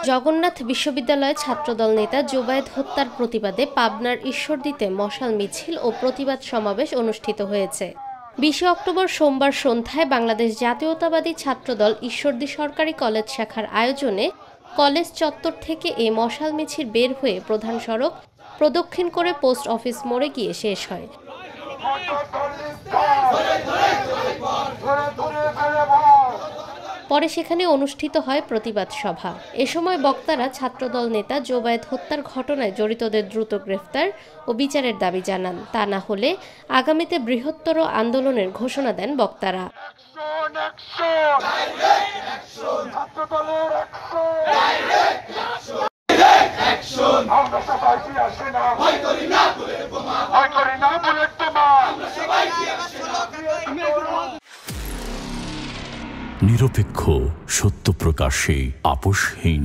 জগন্নাথ বিশ্ববিদ্যালয়ে ছাত্রদল নেতা জোবায়েদ হত্যার প্রতিবাদে পাবনার ঈশ্বরদীতে মশাল মিছিল ও প্রতিবাদ সমাবেশ অনুষ্ঠিত হয়েছে। 20 অক্টোবর সোমবার সন্ধ্যায় বাংলাদেশ জাতীয়তাবাদী ছাত্রদল ঈশ্বরদী সরকারি কলেজ শাখার আয়োজনে কলেজ চত্বর থেকে এই মশাল মিছিল বের হয়ে প্রধান সড়ক প্রদক্ষিণ করে পোস্ট অফিস মোড়ে গিয়ে শেষ হয়। পরে সেখানে অনুষ্ঠিত হয় প্রতিবাদ সভা। এ সময় বক্তারা ছাত্রদল নেতা জোবায়েদ হত্যার ঘটনায় জড়িতদের দ্রুত গ্রেফতার ও বিচারের দাবি জানান। তা না হলে আগামীতে বৃহত্তর আন্দোলনের ঘোষণা দেন বক্তারা। নিরপেক্ষ, সত্য প্রকাশে আপোষহীন।